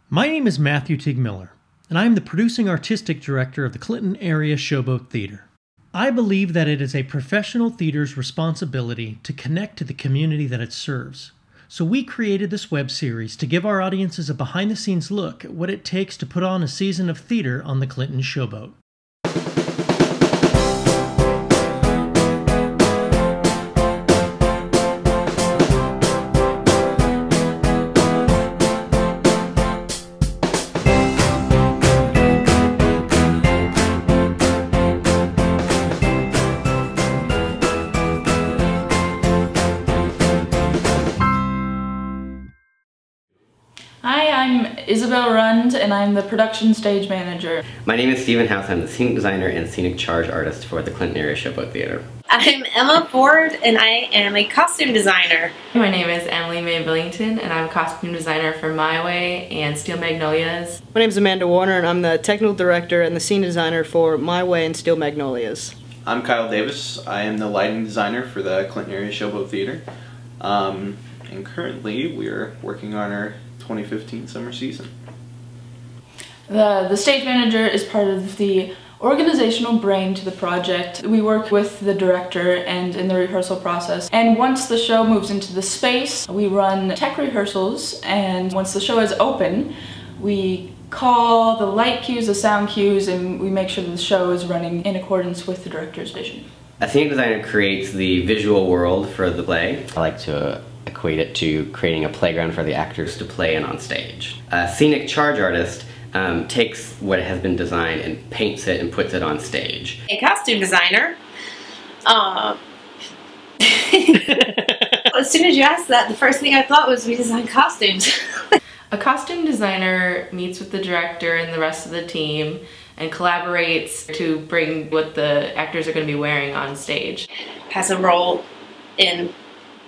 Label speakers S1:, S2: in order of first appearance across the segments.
S1: My name is Matthew Teague Miller, and I am the producing artistic director of the Clinton Area Showboat Theater. I believe that it is a professional theater's responsibility to connect to the community that it serves. So we created this web series to give our audiences a behind-the-scenes look at what it takes to put on a season of theater on the Clinton Showboat.
S2: Hi, I'm Isabel Rund, and I'm the production stage manager.
S3: My name is Stephen House. I'm the scenic designer and scenic charge artist for the Clinton Area Showboat Theater.
S4: I'm Emma Ford, and I am a costume designer.
S5: My name is Emily Mae Billington, and I'm a costume designer for My Way and Steel Magnolias.
S6: My name is Amanda Warner, and I'm the technical director and the scene designer for My Way and Steel Magnolias.
S7: I'm Kyle Davis. I am the lighting designer for the Clinton Area Showboat Theater. And currently we're working on our 2015 summer season.
S2: The stage manager is part of the organizational brain to the project. We work with the director and in the rehearsal process. And once the show moves into the space, we run tech rehearsals, and once the show is open, we call the light cues, the sound cues, and we make sure that the show is running in accordance with the director's vision.
S3: A scenic designer creates the visual world for the play. I like to equate it to creating a playground for the actors to play in on stage. A scenic charge artist takes what has been designed and paints it and puts it on stage.
S4: A costume designer. As soon as you asked that, the first thing I thought was we design costumes.
S5: A costume designer meets with the director and the rest of the team and collaborates to bring what the actors are going to be wearing on stage.
S4: Has a role in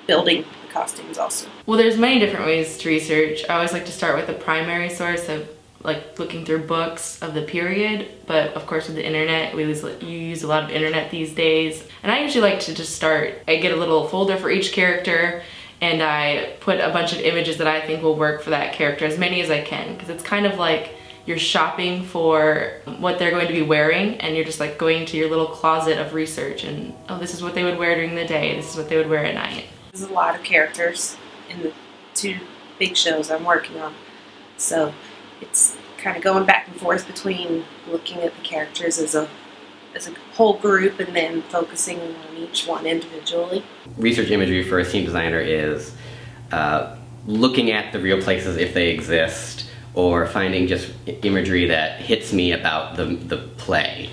S4: building the costumes also.
S5: Well, there's many different ways to research. I always like to start with a primary source of like looking through books of the period, but of course with the internet, you use a lot of internet these days. And I usually like to just start, I get a little folder for each character and I put a bunch of images that I think will work for that character, as many as I can, because it's kind of like you're shopping for what they're going to be wearing, and you're just like going to your little closet of research and, oh, this is what they would wear during the day, this is what they would wear at night.
S4: There's a lot of characters in the two big shows I'm working on, so it's kind of going back and forth between looking at the characters as a whole group and then focusing on each one individually.
S3: Research imagery for a scene designer is looking at the real places if they exist, or finding just imagery that hits me about the play,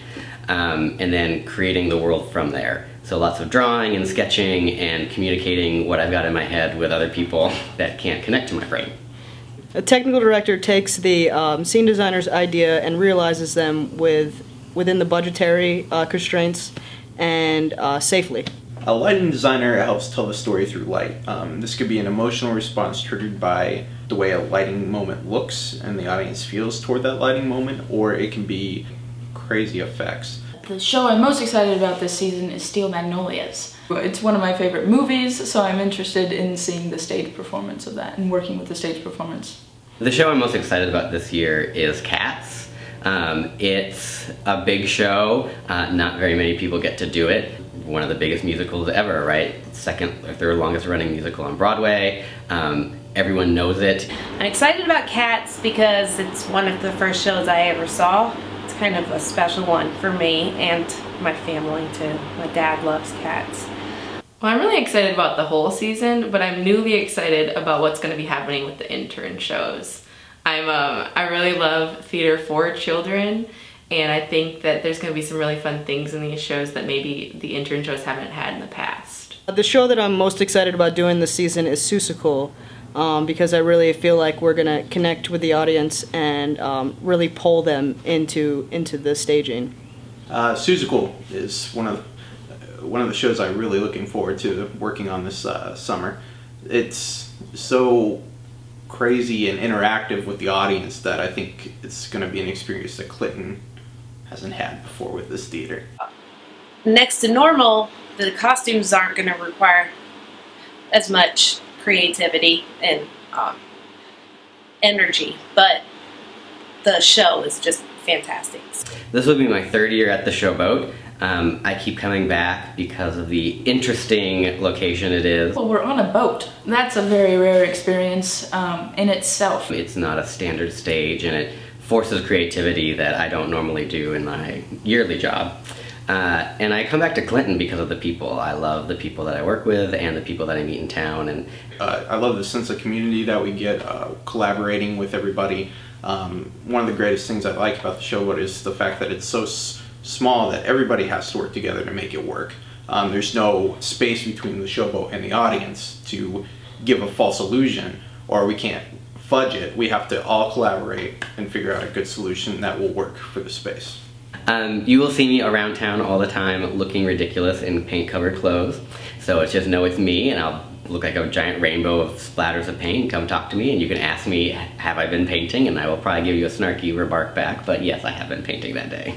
S3: and then creating the world from there. So lots of drawing and sketching and communicating what I've got in my head with other people that can't connect to my brain.
S6: A technical director takes the scene designer's idea and realizes them within the budgetary constraints and safely.
S7: A lighting designer helps tell the story through light. This could be an emotional response triggered by the way a lighting moment looks and the audience feels toward that lighting moment, or it can be crazy effects.
S2: The show I'm most excited about this season is Steel Magnolias. It's one of my favorite movies, so I'm interested in seeing the stage performance of that and working with the stage performance.
S3: The show I'm most excited about this year is Cats. It's a big show. Not very many people get to do it. One of the biggest musicals ever, right? Second or third longest running musical on Broadway. Everyone knows it.
S4: I'm excited about Cats because it's one of the first shows I ever saw. It's kind of a special one for me and my family too. My dad loves cats.
S5: Well, I'm really excited about the whole season, but I'm newly excited about what's going to be happening with the intern shows. I really love theater for children, and I think that there's going to be some really fun things in these shows that maybe the intern shows haven't had in the past.
S6: The show that I'm most excited about doing this season is Seussical, because I really feel like we're going to connect with the audience and really pull them into the staging.
S7: Seussical is one of the shows I'm really looking forward to working on this summer. It's so crazy and interactive with the audience that I think it's going to be an experience that Clinton hasn't had before with this theater.
S4: Next to normal, the costumes aren't going to require as much creativity and energy, but the show is just fantastic.
S3: This will be my 3rd year at the Showboat. I keep coming back because of the interesting location it is.
S2: Well, we're on a boat. That's a very rare experience in itself.
S3: It's not a standard stage, and it forces creativity that I don't normally do in my yearly job. And I come back to Clinton because of the people. I love the people that I work with and the people that I meet in town. And
S7: I love the sense of community that we get, collaborating with everybody. One of the greatest things I like about the Showboat is the fact that it's so small that everybody has to work together to make it work. There's no space between the Showboat and the audience to give a false illusion, or we can't fudge it. We have to all collaborate and figure out a good solution that will work for the space.
S3: You will see me around town all the time looking ridiculous in paint-covered clothes. So it's just know it's me, and I'll look like a giant rainbow of splatters of paint. Come talk to me, and you can ask me, have I been painting? And I will probably give you a snarky remark back, but yes, I have been painting that day.